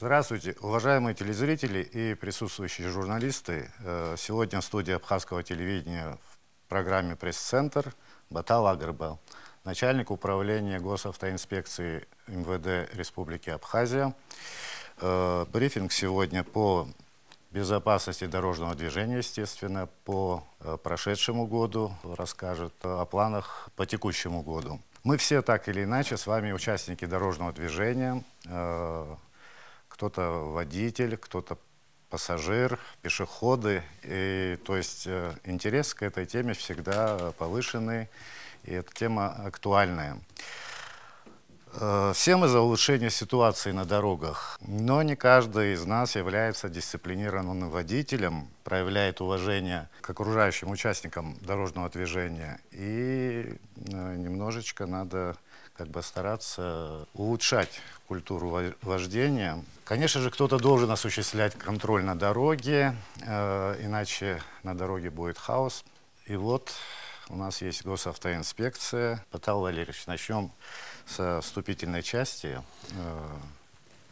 Здравствуйте, уважаемые телезрители и присутствующие журналисты. Сегодня в студии Абхазского телевидения в программе «Пресс-центр» Батал Агрбал, начальник управления госавтоинспекции МВД Республики Абхазия. Брифинг сегодня по безопасности дорожного движения, естественно, по прошедшему году, расскажет о планах по текущему году. Мы все так или иначе с вами участники дорожного движения. Кто-то водитель, кто-то пассажир, пешеходы. То есть интерес к этой теме всегда повышенный, и эта тема актуальная. Все мы за улучшение ситуации на дорогах, но не каждый из нас является дисциплинированным водителем, проявляет уважение к окружающим участникам дорожного движения, и немножечко надо стараться улучшать культуру вождения. Конечно же, кто-то должен осуществлять контроль на дороге, иначе на дороге будет хаос. И вот у нас есть госавтоинспекция. Батал Валерьевич, начнем со вступительной части.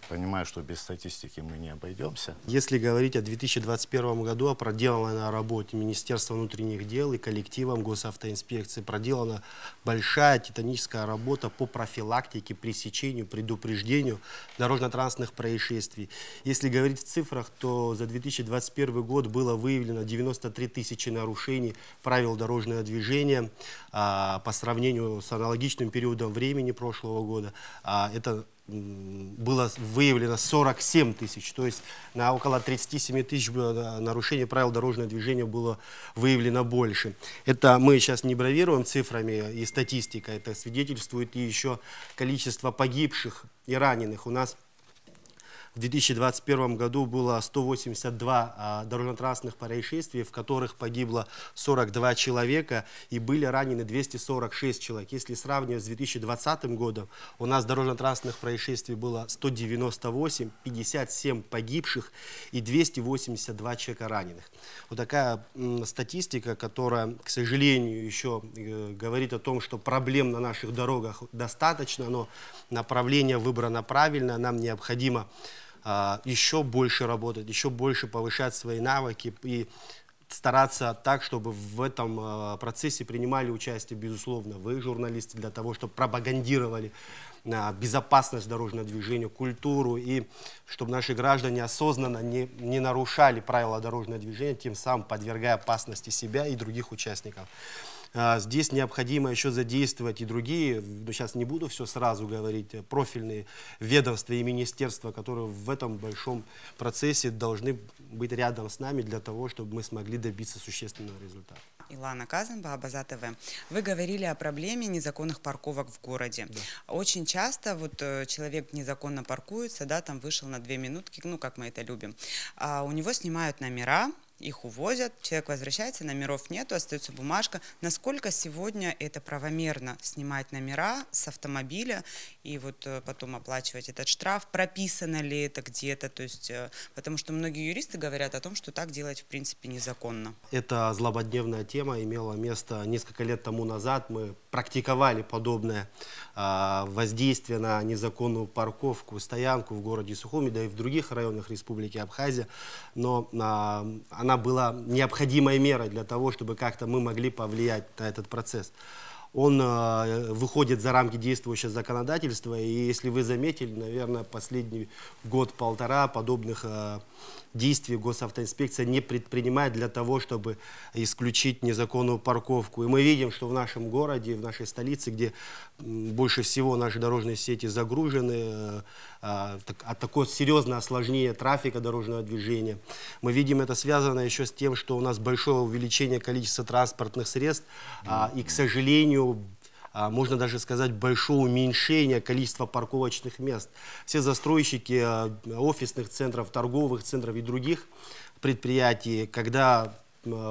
Понимаю, что без статистики мы не обойдемся. Если говорить о 2021 году, о проделанной работе Министерства внутренних дел и коллективом госавтоинспекции, проделана большая титаническая работа по профилактике, пресечению, предупреждению дорожно-транспортных происшествий. Если говорить в цифрах, то за 2021 год было выявлено 93 тысячи нарушений правил дорожного движения по сравнению с аналогичным периодом времени прошлого года. Это было выявлено 47 тысяч, то есть на около 37 тысяч нарушений правил дорожного движения было выявлено больше. Это мы сейчас не бравируем цифрами и статистикой, это свидетельствует и еще количество погибших и раненых. У нас в 2021 году было 182 дорожно-транспортных происшествий, в которых погибло 42 человека и были ранены 246 человек. Если сравнивать с 2020 годом, у нас дорожно-транспортных происшествий было 198, 57 погибших и 282 человека раненых. Вот такая статистика, которая, к сожалению, еще говорит о том, что проблем на наших дорогах достаточно, но направление выбрано правильно, нам необходимо еще больше работать, еще больше повышать свои навыки и стараться так, чтобы в этом процессе принимали участие, безусловно, вы, журналисты, для того, чтобы пропагандировали безопасность дорожного движения, культуру, и чтобы наши граждане осознанно не нарушали правила дорожного движения, тем самым подвергая опасности себя и других участников. Здесь необходимо еще задействовать и другие, но сейчас не буду все сразу говорить, профильные ведомства и министерства, которые в этом большом процессе должны быть рядом с нами для того, чтобы мы смогли добиться существенного результата. Илана Казанба, Абаза ТВ. Вы говорили о проблеме незаконных парковок в городе. Да. Очень часто вот человек незаконно паркуется, да, там вышел на 2 минутки, ну как мы это любим, у него снимают номера, их увозят, человек возвращается, номеров нету, остается бумажка. Насколько сегодня это правомерно снимать номера с автомобиля и вот потом оплачивать этот штраф? Прописано ли это где-то? То есть, потому что многие юристы говорят о том, что так делать в принципе незаконно. Эта злободневная тема имела место несколько лет тому назад. Мы практиковали подобное воздействие на незаконную парковку, стоянку в городе Сухуми, да и в других районах Республики Абхазия. Но она была необходимой мерой для того, чтобы как-то мы могли повлиять на этот процесс. Он выходит за рамки действующего законодательства, и если вы заметили, наверное, последний год-полтора подобных действий госавтоинспекция не предпринимает для того, чтобы исключить незаконную парковку. И мы видим, что в нашем городе, в нашей столице, где больше всего наши дорожные сети загружены, такое серьезное осложнение трафика дорожного движения. Мы видим, это связано еще с тем, что у нас большое увеличение количества транспортных средств, и, к сожалению, можно даже сказать, большое уменьшение количества парковочных мест. Все застройщики офисных центров, торговых центров и других предприятий, когда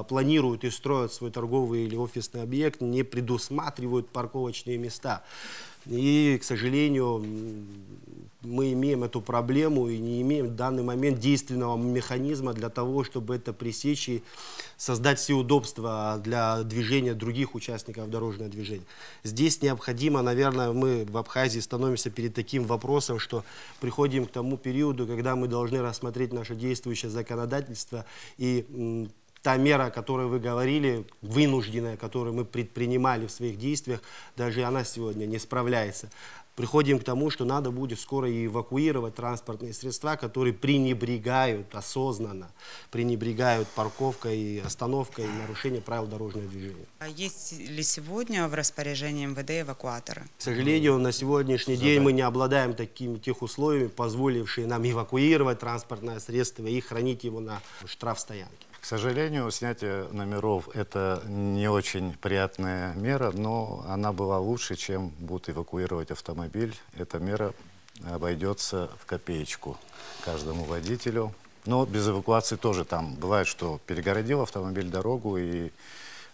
планируют и строят свой торговый или офисный объект, не предусматривают парковочные места. И, к сожалению, мы имеем эту проблему и не имеем в данный момент действенного механизма для того, чтобы это пресечь и создать все удобства для движения других участников дорожного движения. Здесь необходимо, наверное, мы в Абхазии становимся перед таким вопросом, что приходим к тому периоду, когда мы должны рассмотреть наше действующее законодательство и та мера, о которой вы говорили, вынужденная, которую мы предпринимали в своих действиях, даже она сегодня не справляется. Приходим к тому, что надо будет скоро эвакуировать транспортные средства, которые пренебрегают осознанно, пренебрегают парковкой и остановкой и нарушением правил дорожного движения. А есть ли сегодня в распоряжении МВД эвакуаторы? К сожалению, на сегодняшний день мы не обладаем тех условиями, позволившие нам эвакуировать транспортное средство и хранить его на штрафстоянке. К сожалению, снятие номеров – это не очень приятная мера, но она была лучше, чем будут эвакуировать автомобиль. Эта мера обойдется в копеечку каждому водителю. Но без эвакуации тоже там бывает, что перегородил автомобиль дорогу и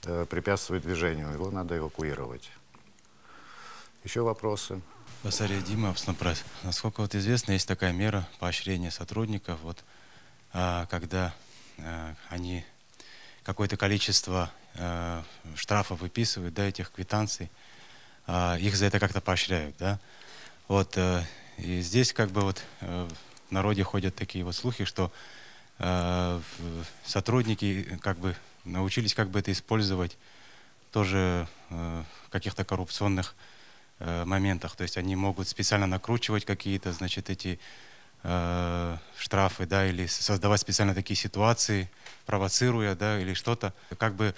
препятствует движению. Его надо эвакуировать. Еще вопросы? Басария Дима, Обснопресс. Насколько вот известно, есть такая мера поощрения сотрудников, вот, когда они какое-то количество штрафов выписывают, да, этих квитанций, их за это как-то поощряют, да. Вот, и здесь как бы вот в народе ходят такие вот слухи, что сотрудники как бы научились как бы это использовать тоже в каких-то коррупционных моментах, то есть они могут специально накручивать какие-то, значит, эти штрафы, да, или создавать специально такие ситуации, провоцируя, да, или что-то. Как бы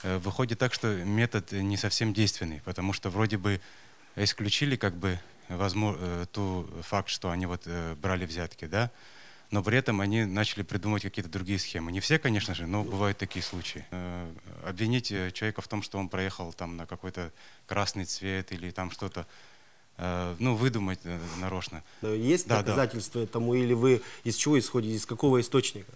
выходит так, что метод не совсем действенный, потому что вроде бы исключили как бы ту факт, что они вот брали взятки, да, но при этом они начали придумывать какие-то другие схемы. Не все, конечно же, но бывают такие случаи. Обвинить человека в том, что он проехал там на какой-то красный цвет или там что-то, ну, выдумать нарочно. Есть доказательства этому, или вы из чего исходите, из какого источника?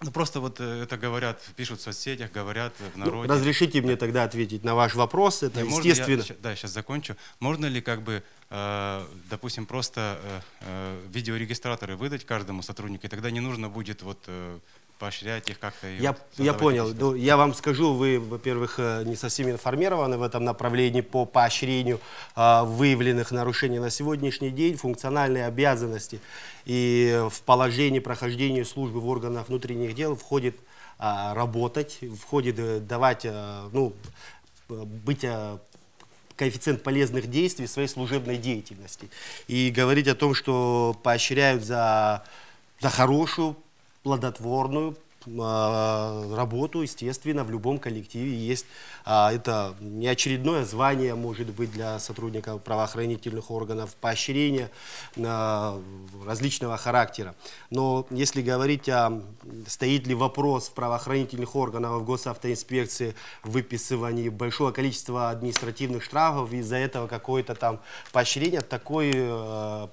Ну, просто вот это говорят, пишут в соцсетях, говорят в народе. Ну, разрешите мне тогда ответить на ваш вопрос, это естественно. Да, сейчас закончу. Можно ли как бы, допустим, просто видеорегистраторы выдать каждому сотруднику, и тогда не нужно будет вот поощрять их как-то? Я понял. Ну, я вам скажу, вы, во-первых, не совсем информированы в этом направлении по поощрению выявленных нарушений на сегодняшний день, функциональные обязанности и в положении прохождения службы в органах внутренних дел входит работать, входит давать, ну, быть коэффициент полезных действий своей служебной деятельности. И говорить о том, что поощряют за хорошую, плодотворную работу, естественно, в любом коллективе есть. Это не очередное звание, может быть, для сотрудников правоохранительных органов, поощрение различного характера. Но если говорить стоит ли вопрос в правоохранительных органах, в госавтоинспекции в выписывании большого количества административных штрафов, из-за этого какое-то там поощрение, такой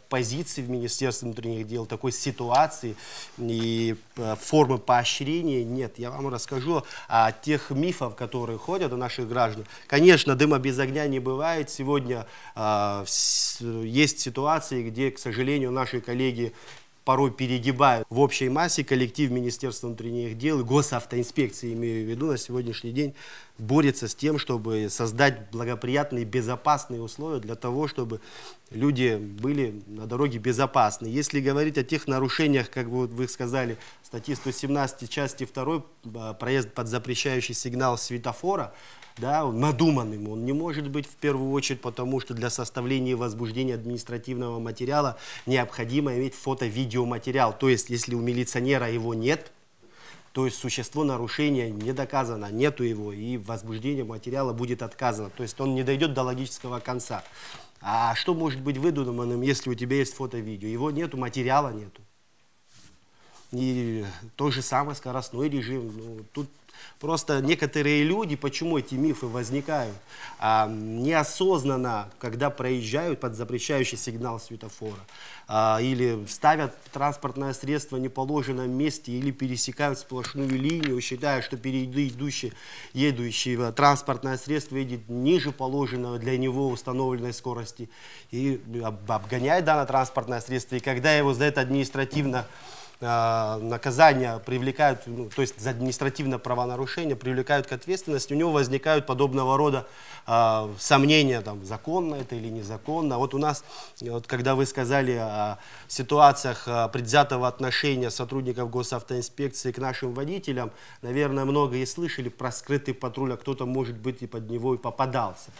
позиции в Министерстве внутренних дел, такой ситуации и формы поощрения нет. Я вам расскажу о тех мифах, которые ходят у наших граждан. Конечно, дыма без огня не бывает. Сегодня есть ситуации, где, к сожалению, наши коллеги порой перегибают. В общей массе коллектив Министерства внутренних дел и госавтоинспекции, имею в виду, на сегодняшний день борется с тем, чтобы создать благоприятные, безопасные условия для того, чтобы люди были на дороге безопасны. Если говорить о тех нарушениях, как вы сказали, статьи 117 части 2, проезд под запрещающий сигнал светофора, да, надуманным он не может быть в первую очередь, потому что для составления и возбуждения административного материала необходимо иметь фото-видеоматериал. То есть, если у милиционера его нет, то есть существо нарушения не доказано, нету его, и возбуждение материала будет отказано. То есть он не дойдет до логического конца. А что может быть выдуманным, если у тебя есть фото-видео? Его нету, материала нету. И то же самое скоростной режим. Ну, тут Просто некоторые люди, почему эти мифы возникают, неосознанно, когда проезжают под запрещающий сигнал светофора, или ставят транспортное средство в неположенном месте, или пересекают сплошную линию, считая, что впереди едущий транспортное средство едет ниже положенного для него установленной скорости, и обгоняет данное транспортное средство, и когда его за это административно наказание привлекают, то есть за административное правонарушение привлекают к ответственности, у него возникают подобного рода сомнения, там, законно это или незаконно. Вот у нас, вот, когда вы сказали о ситуациях предвзятого отношения сотрудников госавтоинспекции к нашим водителям, наверное, многие слышали про скрытый патруль, а кто-то, может быть, и под него и попадался.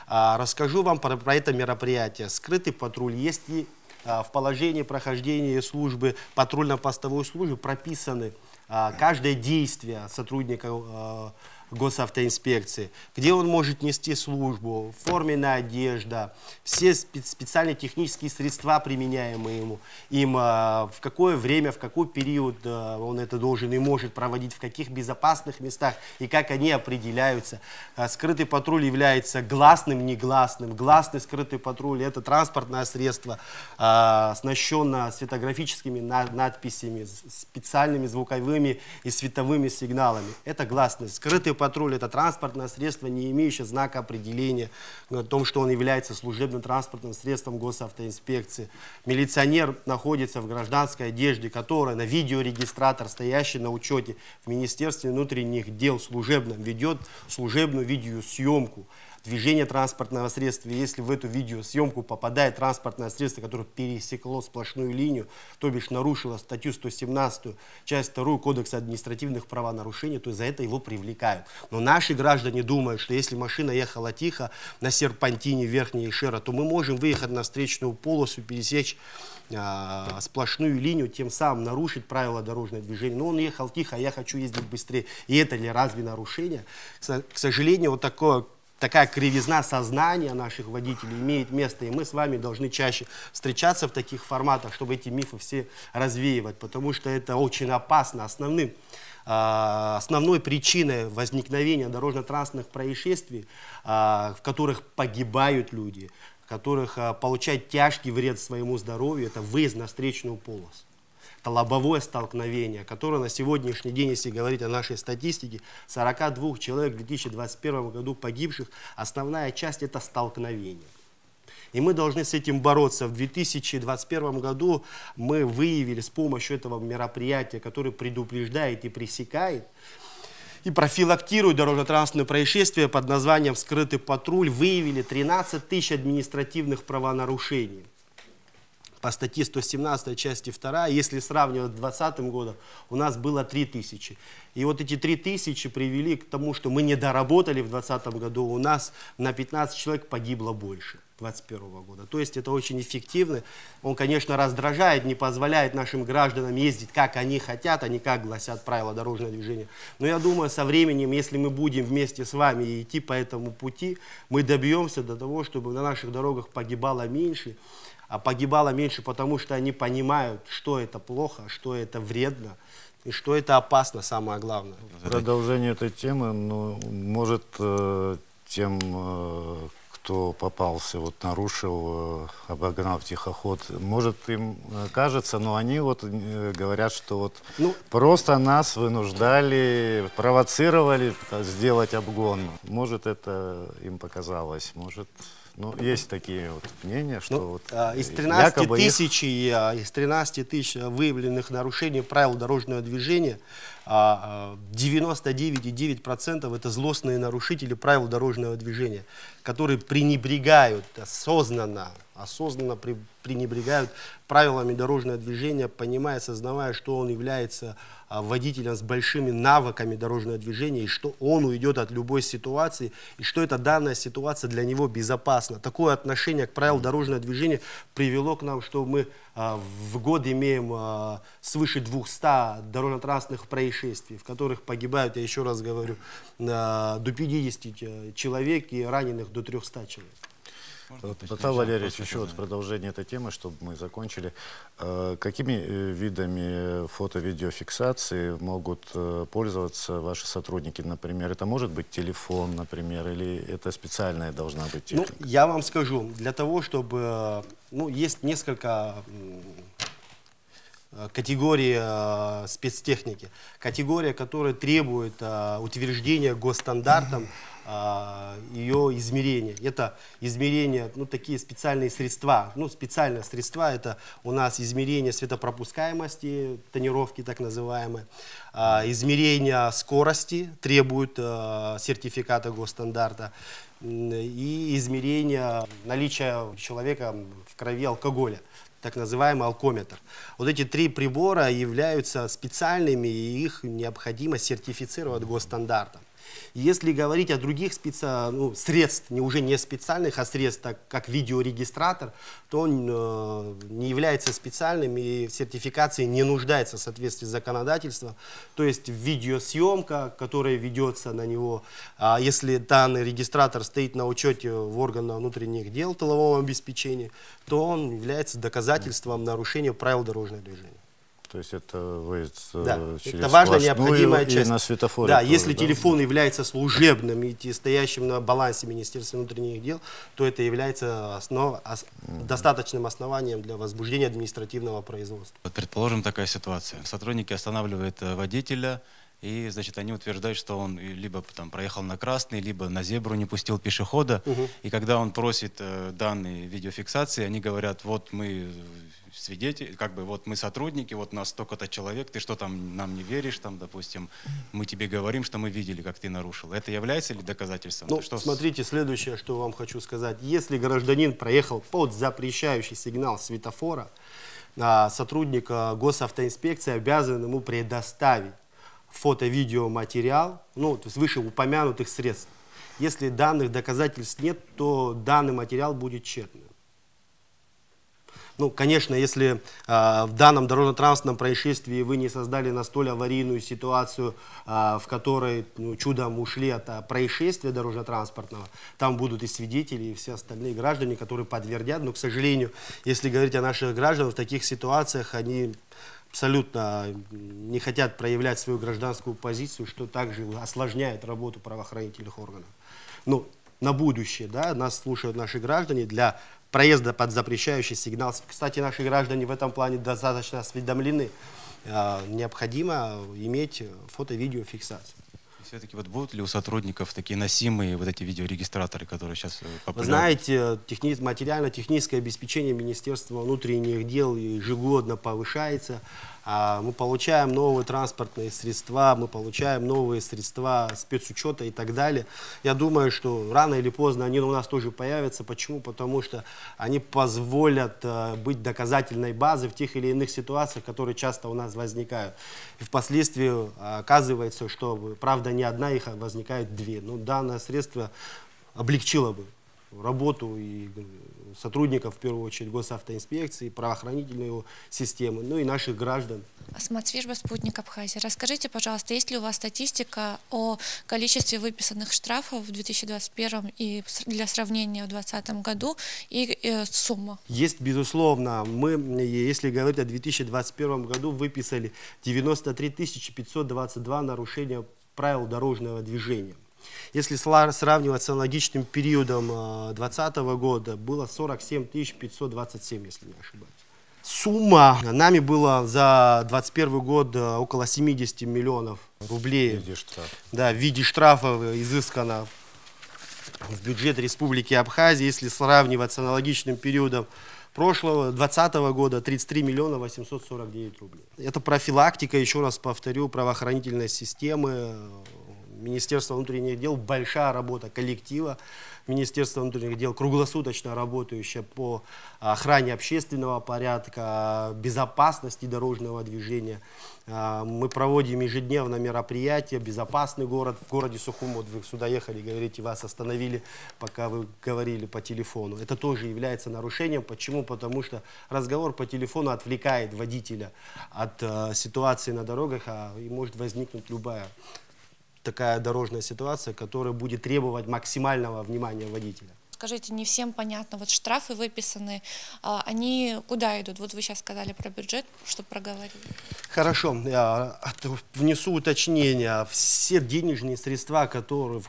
Расскажу вам про это мероприятие. Скрытый патруль есть и в положении прохождения службы, патрульно-постовой службы прописаны каждое действие сотрудника госавтоинспекции, где он может нести службу, форменная одежда, все специальные технические средства, применяемые им, в какое время, в какой период он это должен и может проводить, в каких безопасных местах и как они определяются. Скрытый патруль является гласным, негласным. Гласный скрытый патруль — это транспортное средство, оснащенное светографическими надписями, специальными звуковыми и световыми сигналами. Это гласный. Скрытый патруль — это транспортное средство, не имеющее знака определения о том, что он является служебным транспортным средством госавтоинспекции. Милиционер находится в гражданской одежде, которая на видеорегистратор, стоящий на учете в Министерстве внутренних дел служебном, ведет служебную видеосъемку движение транспортного средства. И если в эту видеосъемку попадает транспортное средство, которое пересекло сплошную линию, то бишь нарушило статью 117, часть 2 Кодекса административных правонарушений, то за это его привлекают. Но наши граждане думают, что если машина ехала тихо на серпантине Верхняя Ишера, то мы можем выехать на встречную полосу, пересечь сплошную линию, тем самым нарушить правила дорожного движения. Но он ехал тихо, а я хочу ездить быстрее. И это ли разве нарушение? К сожалению, вот такая кривизна сознания наших водителей имеет место, и мы с вами должны чаще встречаться в таких форматах, чтобы эти мифы все развеивать, потому что это очень опасно. Основной причиной возникновения дорожно-транспортных происшествий, в которых погибают люди, в которых получают тяжкий вред своему здоровью, это выезд на встречную полосу. Это лобовое столкновение, которое на сегодняшний день, если говорить о нашей статистике, 42 человек в 2021 году погибших, основная часть — это столкновение. И мы должны с этим бороться. В 2021 году мы выявили с помощью этого мероприятия, которое предупреждает и пресекает, и профилактирует дорожно-транспортные происшествия под названием «Скрытый патруль», выявили 13 тысяч административных правонарушений. По статье 117 части 2, если сравнивать с 2020 годом, у нас было 3000. И вот эти 3000 привели к тому, что мы не доработали в 2020 году, у нас на 15 человек погибло больше 2021 года. То есть это очень эффективно. Он, конечно, раздражает, не позволяет нашим гражданам ездить, как они хотят, а не как гласят правила дорожного движения. Но я думаю, со временем, если мы будем вместе с вами идти по этому пути, мы добьемся до того, чтобы на наших дорогах погибало меньше. А погибало меньше, потому что они понимают, что это плохо, что это вредно и что это опасно, самое главное. Продолжение этой темы, может, тем, кто попался, вот нарушил, обогнал тихоход, может, им кажется, но они вот говорят, что вот просто нас вынуждали, провоцировали сделать обгон. Может, это им показалось, может... есть такие вот мнения, что из 13 тысяч выявленных нарушений правил дорожного движения 99,9% это злостные нарушители правил дорожного движения, которые пренебрегают осознанно пренебрегают правилами дорожного движения, понимая, осознавая, что он является водителем с большими навыками дорожного движения, и что он уйдет от любой ситуации, и что эта данная ситуация для него безопасна. Такое отношение к правилам дорожного движения привело к нам, что мы в год имеем свыше 200 дорожно-транспортных происшествий, в которых погибают, я еще раз говорю, до 50 человек и раненых до 300 человек. Потап Валерьевич, еще вот в продолжение этой темы, чтобы мы закончили. Какими видами фото-видеофиксации могут пользоваться ваши сотрудники? Например, это может быть телефон, например, или это специальная должна быть техника? Ну, я вам скажу, для того, чтобы... Ну, есть несколько категорий спецтехники. Категория, которая требует утверждения госстандартом ее измерения. Это измерения, ну, такие специальные средства. Ну, специальные средства — это у нас измерение светопропускаемости, тонировки так называемые, измерение скорости требует сертификата госстандарта, и измерение наличия у человека в крови алкоголя, так называемый алкометр. Вот эти три прибора являются специальными, и их необходимо сертифицировать госстандартом. Если говорить о других средств, уже не специальных, а средств, как видеорегистратор, то он не является специальным и в сертификации не нуждается в соответствии с законодательством. То есть видеосъемка, которая ведется на него, если данный регистратор стоит на учете в органах внутренних дел тылового обеспечения, то он является доказательством нарушения правил дорожного движения. То есть это выезд через это важная, необходимая часть. И на светофоре. Да, тоже, если телефон является служебным и стоящим на балансе Министерства внутренних дел, то это является достаточным основанием для возбуждения административного производства. Вот предположим, такая ситуация. Сотрудники останавливают водителя, и, значит, они утверждают, что он либо там проехал на красный, либо на зебру не пустил пешехода. И когда он просит данные видеофиксации, они говорят: вот мы свидетели, вот мы сотрудники, вот нас столько-то человек, ты что там нам не веришь, там, допустим, мы тебе говорим, что мы видели, как ты нарушил. Это является ли доказательством? Ну, смотрите, следующее, что вам хочу сказать. Если гражданин проехал под запрещающий сигнал светофора, сотрудник госавтоинспекции обязан ему предоставить фото-видеоматериал, ну, то есть вышеупомянутых средств. Если данных доказательств нет, то данный материал будет тщетным. Ну, конечно, если в данном дорожно-транспортном происшествии вы не создали настолько аварийную ситуацию, в которой чудом ушли от происшествия дорожно-транспортного, там будут и свидетели, и все остальные граждане, которые подтвердят. Но, к сожалению, если говорить о наших гражданах, в таких ситуациях они абсолютно не хотят проявлять свою гражданскую позицию, что также осложняет работу правоохранительных органов. Ну, на будущее, да, нас слушают наши граждане для проезда под запрещающий сигнал. Кстати, наши граждане в этом плане достаточно осведомлены. Необходимо иметь фото-видеофиксацию. Все-таки вот будут ли у сотрудников такие носимые вот эти видеорегистраторы, которые сейчас популярны? Вы знаете, материально-техническое обеспечение Министерства внутренних дел ежегодно повышается. Мы получаем новые транспортные средства, мы получаем новые средства спецучета и так далее. Я думаю, что рано или поздно они у нас тоже появятся. Почему? Потому что они позволят быть доказательной базой в тех или иных ситуациях, которые часто у нас возникают. И впоследствии оказывается, что, правда, не одна их, а возникает две. Но данное средство облегчило бы работу и сотрудников, в первую очередь, госавтоинспекции, правоохранительной системы, ну и наших граждан. Асматсвижба, Спутник Абхазии. Расскажите, пожалуйста, есть ли у вас статистика о количестве выписанных штрафов в 2021 и для сравнения в 2020 году и сумма? Есть, безусловно. Мы, если говорить о 2021 году, выписали 93 522 нарушения правил дорожного движения. Если сравнивать с аналогичным периодом 2020 года, было 47 527, если не ошибаюсь. Сумма нами была за 2021 год около 70 миллионов рублей. В виде штрафов изыскано в бюджет Республики Абхазия. Если сравнивать с аналогичным периодом прошлого, 2020 года, 33 миллиона 849 рублей. Это профилактика, еще раз повторю, правоохранительной системы, Министерство внутренних дел, большая работа коллектива Министерства внутренних дел, круглосуточно работающая по охране общественного порядка, безопасности дорожного движения. Мы проводим ежедневно мероприятия «Безопасный город». В городе Сухум, вот вы сюда ехали, говорите, вас остановили, пока вы говорили по телефону. Это тоже является нарушением. Почему? Потому что разговор по телефону отвлекает водителя от ситуации на дорогах, и может возникнуть любая такая дорожная ситуация, которая будет требовать максимального внимания водителя. скажите, не всем понятно, вот штрафы выписаны, они куда идут? Вот вы сейчас сказали про бюджет, чтобы проговорили. Хорошо, я внесу уточнение. Все денежные средства, которые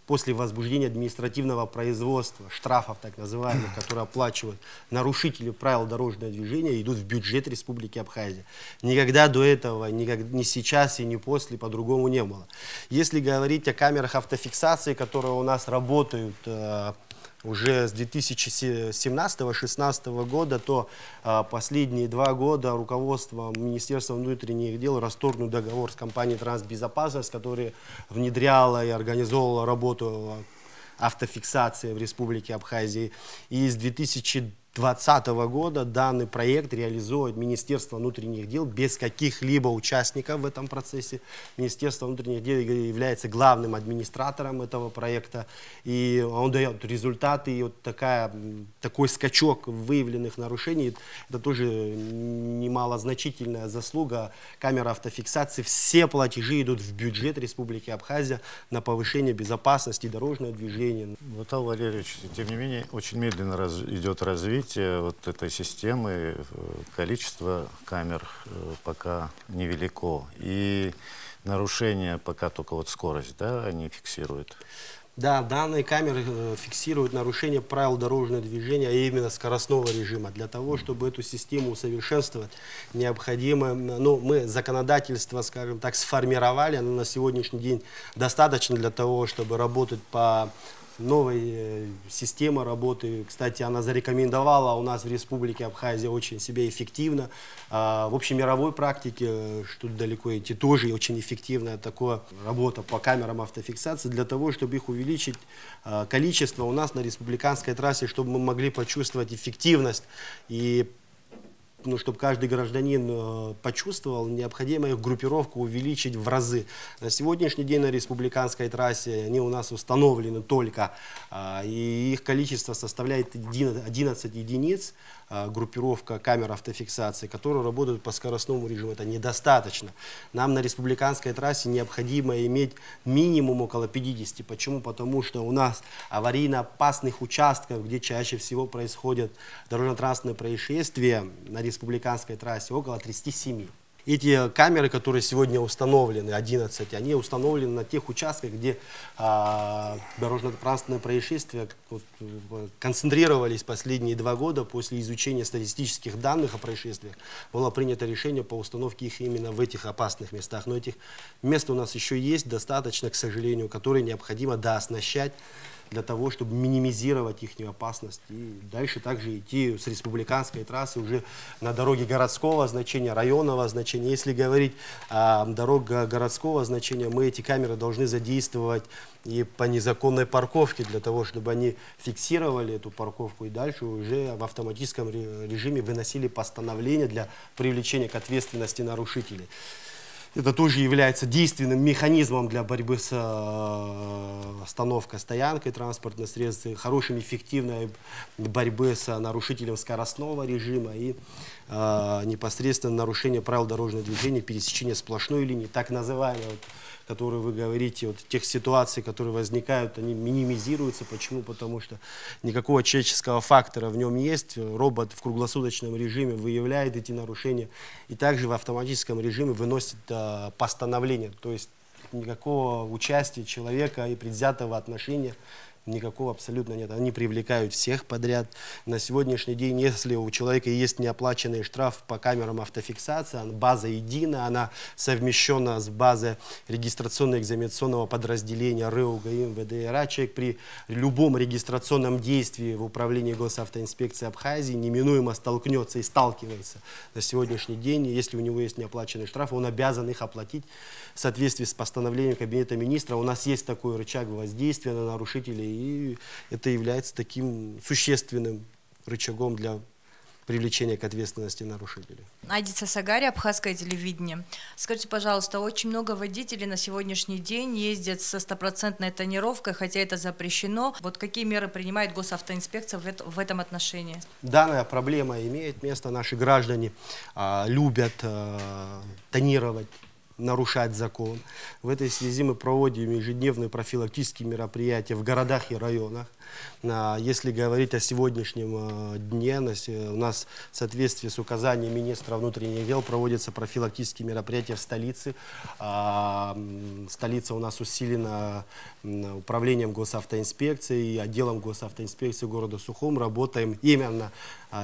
после возбуждения административного производства, штрафов так называемых, которые оплачивают нарушители правил дорожного движения, идут в бюджет Республики Абхазия. Никогда до этого, ни сейчас и ни после по-другому не было. Если говорить о камерах автофиксации, которые у нас работают уже с 2017-2016 года, то последние 2 года руководство Министерства внутренних дел расторгнуло договор с компанией «Трансбезопасность», которая внедряла и организовывала работу автофиксации в Республике Абхазии. И с 2020 года данный проект реализует Министерство внутренних дел без каких-либо участников в этом процессе. Министерство внутренних дел является главным администратором этого проекта, и он дает результаты. И вот такой скачок выявленных нарушений, это тоже немалозначительная заслуга камер автофиксации. Все платежи идут в бюджет Республики Абхазия на повышение безопасности дорожного движения. Виталий Валерьевич, тем не менее, очень медленно идет развитие вот этой системы, количество камер пока невелико, и нарушения пока только вот скорость, да, они фиксируют. Да, данные камеры фиксируют нарушение правил дорожного движения, а именно скоростного режима. Для того, чтобы эту систему усовершенствовать, необходимо, мы законодательство, скажем так, сформировали, оно на сегодняшний день достаточно для того, чтобы работать по новой системе работы. Кстати, она зарекомендовала у нас в Республике Абхазия очень себя эффективно. В общемировой практике, что далеко идти, тоже очень эффективная такая работа по камерам автофиксации, для того, чтобы их увеличить количество у нас на республиканской трассе, чтобы мы могли почувствовать эффективность и чтобы каждый гражданин почувствовал, необходимо их группировку увеличить в разы. На сегодняшний день на республиканской трассе они у нас установлены только, и их количество составляет 11 единиц, группировка камер автофиксации, которые работают по скоростному режиму. Это недостаточно. Нам на республиканской трассе необходимо иметь минимум около 50. Почему? Потому что у нас аварийно опасных участков, где чаще всего происходят дорожно-транспортные происшествия, на республиканской трассе около 37. Эти камеры, которые сегодня установлены, 11, они установлены на тех участках, где дорожно-транспортные происшествия концентрировались последние 2 года. После изучения статистических данных о происшествиях было принято решение по установке их именно в этих опасных местах. Но этих мест у нас еще есть достаточно, к сожалению, которые необходимо дооснащать для того, чтобы минимизировать их опасность. И дальше также идти с республиканской трассы уже на дороге городского значения, районного значения. Если говорить о дорогах городского значения, мы эти камеры должны задействовать и по незаконной парковке, для того, чтобы они фиксировали эту парковку и дальше уже в автоматическом режиме выносили постановление для привлечения к ответственности нарушителей. Это тоже является действенным механизмом для борьбы с остановкой, стоянкой транспортных средств, хорошей эффективной борьбы с нарушителем скоростного режима и непосредственно нарушение правил дорожного движения, пересечение сплошной линии, так называемой, которые вы говорите, вот тех ситуаций, которые возникают, они минимизируются. Почему? Потому что никакого человеческого фактора в нем есть. Робот в круглосуточном режиме выявляет эти нарушения и также в автоматическом режиме выносит постановление. То есть никакого участия человека и предвзятого отношения никакого абсолютно нет. Они привлекают всех подряд. На сегодняшний день, если у человека есть неоплаченный штраф по камерам автофиксации, база единая, она совмещена с базой регистрационно-экзаменационного подразделения РЭУ, ГАИ, МВД и РА. Человек при любом регистрационном действии в управлении госавтоинспекции Абхазии неминуемо столкнется и сталкивается на сегодняшний день. Если у него есть неоплаченный штраф, он обязан их оплатить в соответствии с постановлением Кабинета министра. У нас есть такой рычаг воздействия на нарушителей, и это является таким существенным рычагом для привлечения к ответственности нарушителей. Айдица Сагари, Абхазское телевидение. Скажите, пожалуйста, очень много водителей на сегодняшний день ездят со 100% тонировкой, хотя это запрещено. Вот какие меры принимает госавтоинспекция в этом отношении? Данная проблема имеет место. Наши граждане любят тонировать нарушать закон. В этой связи мы проводим ежедневные профилактические мероприятия в городах и районах. Если говорить о сегодняшнем дне, у нас в соответствии с указанием министра внутренних дел проводятся профилактические мероприятия в столице. Столица у нас усилена управлением госавтоинспекции и отделом госавтоинспекции города Сухум. Работаем именно,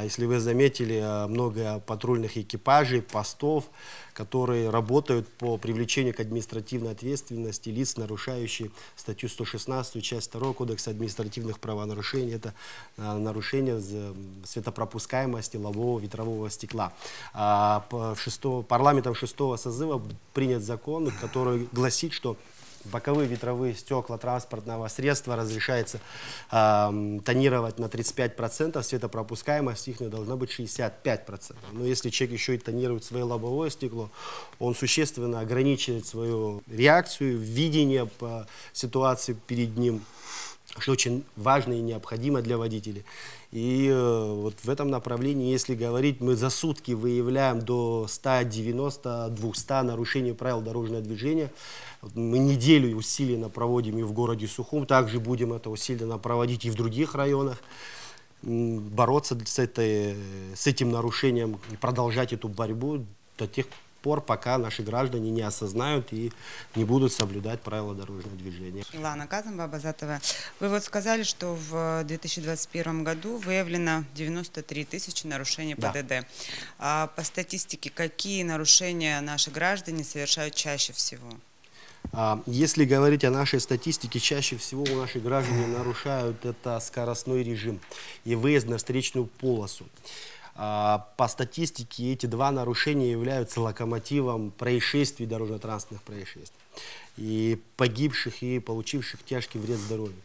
если вы заметили, много патрульных экипажей, постов, которые работают по привлечению к административной ответственности лиц, нарушающих статью 116, часть 2 Кодекса административных правонарушений. Это нарушение светопропускаемости лобового ветрового стекла. Парламентом 6-го созыва принят закон, который гласит, что боковые ветровые стекла транспортного средства разрешается тонировать на 35%, светопропускаемость их должна быть 65%. Но если человек еще и тонирует свое лобовое стекло, он существенно ограничивает свою реакцию, видение по ситуации перед ним, что очень важно и необходимо для водителей. И вот в этом направлении, если говорить, мы за сутки выявляем до 190-200 нарушений правил дорожного движения. Мы неделю усиленно проводим и в городе Сухум, также будем это усиленно проводить и в других районах, бороться с этим нарушением и продолжать эту борьбу до тех пор, пока наши граждане не осознают и не будут соблюдать правила дорожного движения. Илана Казанова, Абазатова, вы вот сказали, что в 2021 году выявлено 93 тысячи нарушений ПДД. А по статистике, какие нарушения наши граждане совершают чаще всего? Если говорить о нашей статистике, чаще всего у наших граждан нарушают это скоростной режим и выезд на встречную полосу. По статистике эти два нарушения являются локомотивом происшествий, дорожно-транспортных происшествий, и погибших, и получивших тяжкий вред здоровью.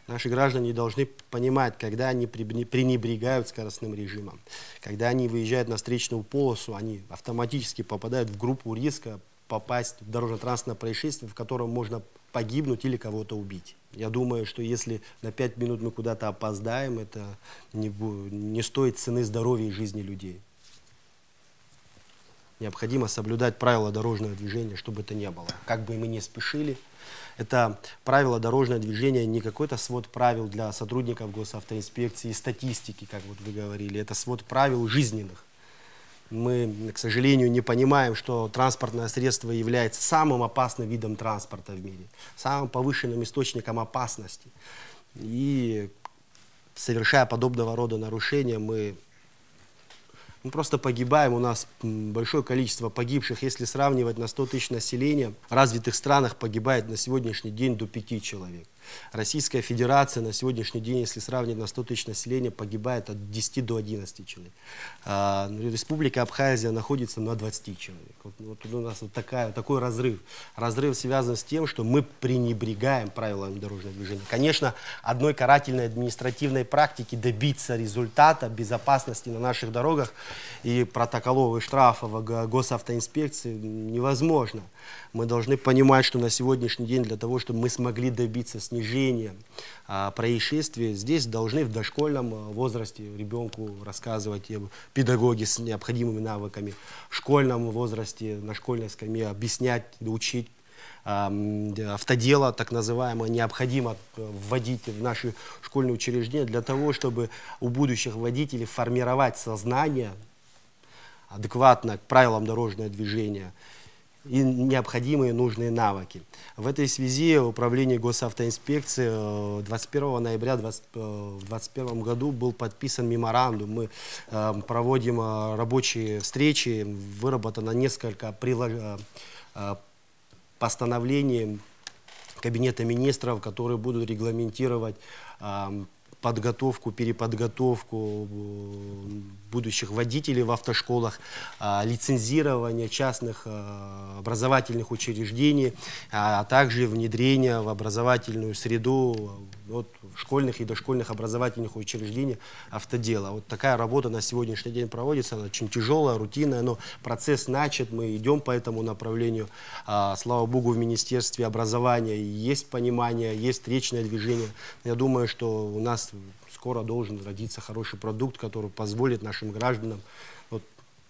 Наши граждане должны понимать, когда они пренебрегают скоростным режимом, когда они выезжают на встречную полосу, они автоматически попадают в группу риска попасть в дорожно-транспортное происшествие, в котором можно погибнуть или кого-то убить. Я думаю, что если на 5 минут мы куда-то опоздаем, это не стоит цены здоровья и жизни людей. Необходимо соблюдать правила дорожного движения, чтобы это не было. Как бы мы ни спешили, это правило дорожного движения не какой-то свод правил для сотрудников госавтоинспекции и статистики, как вот вы говорили, это свод правил жизненных. Мы, к сожалению, не понимаем, что транспортное средство является самым опасным видом транспорта в мире, самым повышенным источником опасности. И совершая подобного рода нарушения, мы просто погибаем. У нас большое количество погибших. Если сравнивать на 100 тысяч населения, в развитых странах погибает на сегодняшний день до 5 человек. Российская Федерация на сегодняшний день, если сравнить на 100 тысяч населения, погибает от 10 до 11 человек. Республика Абхазия находится на 20 человек. Вот у нас вот такой разрыв. Разрыв связан с тем, что мы пренебрегаем правилами дорожного движения. Конечно, одной карательной административной практики добиться результата безопасности на наших дорогах и протоколов и штрафов госавтоинспекции невозможно. Мы должны понимать, что на сегодняшний день для того, чтобы мы смогли добиться снижения происшествий, здесь должны в дошкольном возрасте ребенку рассказывать педагоги с необходимыми навыками, в школьном возрасте, на школьной скамье объяснять, учить. Автодело, так называемое, необходимо вводить в наши школьные учреждения для того, чтобы у будущих водителей формировать сознание адекватно к правилам дорожного движения и необходимые нужные навыки. В этой связи Управление госавтоинспекции 21 ноября 2021 году был подписан меморандум. Мы проводим рабочие встречи, выработано несколько постановлений Кабинета министров, которые будут регламентировать подготовку, переподготовку будущих водителей в автошколах, лицензирование частных образовательных учреждений, а также внедрение в образовательную среду школьных и дошкольных образовательных учреждений автодела. Вот такая работа на сегодняшний день проводится, она очень тяжелая, рутинная, но процесс начат, мы идем по этому направлению. Слава Богу, в Министерстве образования есть понимание, есть встречное движение. Я думаю, что у нас скоро должен родиться хороший продукт, который позволит нашим гражданам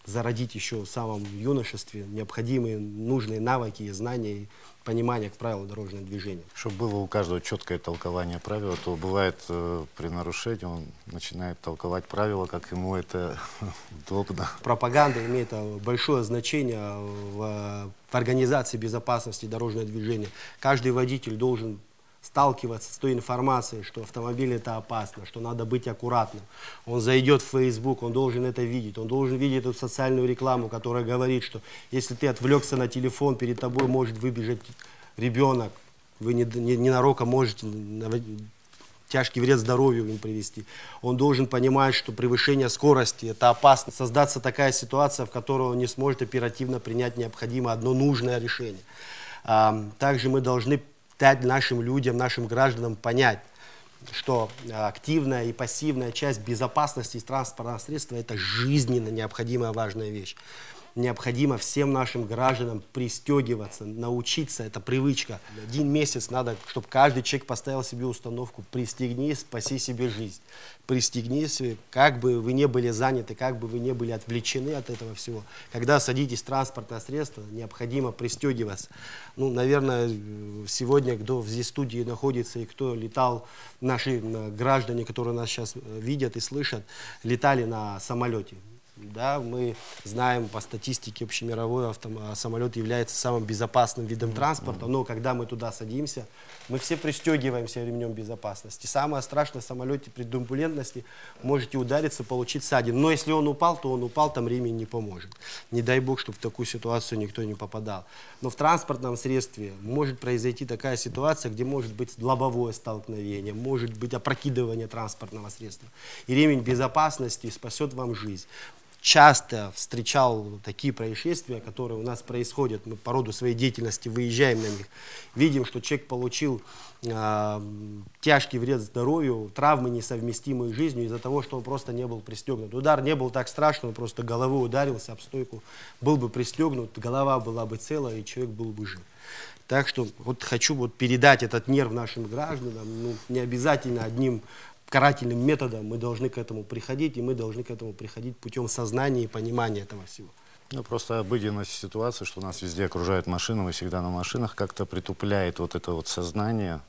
зародить еще в самом юношестве необходимые, нужные навыки и знания, и понимание к правилам дорожного движения. Чтобы было у каждого четкое толкование правил, то бывает при нарушении он начинает толковать правила, как ему это удобно. Пропаганда имеет большое значение в организации безопасности дорожного движения. Каждый водитель должен сталкиваться с той информацией, что автомобиль это опасно, что надо быть аккуратным. Он зайдет в Facebook, он должен это видеть, он должен видеть эту социальную рекламу, которая говорит, что если ты отвлекся на телефон, перед тобой может выбежать ребенок, вы ненароком можете тяжкий вред здоровью им привести. Он должен понимать, что превышение скорости это опасно. Создаться такая ситуация, в которой он не сможет оперативно принять необходимое одно нужное решение. Также мы должны дать нашим людям, нашим гражданам понять, что активная и пассивная часть безопасности транспортного средства – это жизненно необходимая важная вещь. Необходимо всем нашим гражданам пристегиваться, научиться, это привычка. 1 месяц надо, чтобы каждый человек поставил себе установку «пристегнись, спаси себе жизнь». Пристегнись, как бы вы не были заняты, как бы вы не были отвлечены от этого всего. Когда садитесь в транспортное средство, необходимо пристегиваться. Ну, наверное, сегодня, кто здесь в студии находится и кто летал, наши граждане, которые нас сейчас видят и слышат, летали на самолете. Да, мы знаем по статистике общемировой, самолет является самым безопасным видом транспорта, но когда мы туда садимся, мы все пристегиваемся ремнем безопасности. Самое страшное в самолете при турбулентности можете удариться, получить ссадину. Но если он упал, то он упал, там ремень не поможет. Не дай бог, чтобы в такую ситуацию никто не попадал. Но в транспортном средстве может произойти такая ситуация, где может быть лобовое столкновение, может быть опрокидывание транспортного средства. И ремень безопасности спасет вам жизнь. Часто встречал такие происшествия, которые у нас происходят. Мы по роду своей деятельности выезжаем на них. Видим, что человек получил тяжкий вред здоровью, травмы, несовместимые с жизнью, из-за того, что он просто не был пристегнут. Удар не был так страшный, он просто головой ударился об стойку. Был бы пристегнут, голова была бы целая, и человек был бы жив. Так что вот хочу передать этот нерв нашим гражданам. Ну, не обязательно одним карательным методом мы должны к этому приходить, и мы должны к этому приходить путем сознания и понимания этого всего. Ну, просто обыденность ситуации, что нас везде окружают машины, мы всегда на машинах, как-то притупляет вот это вот сознание.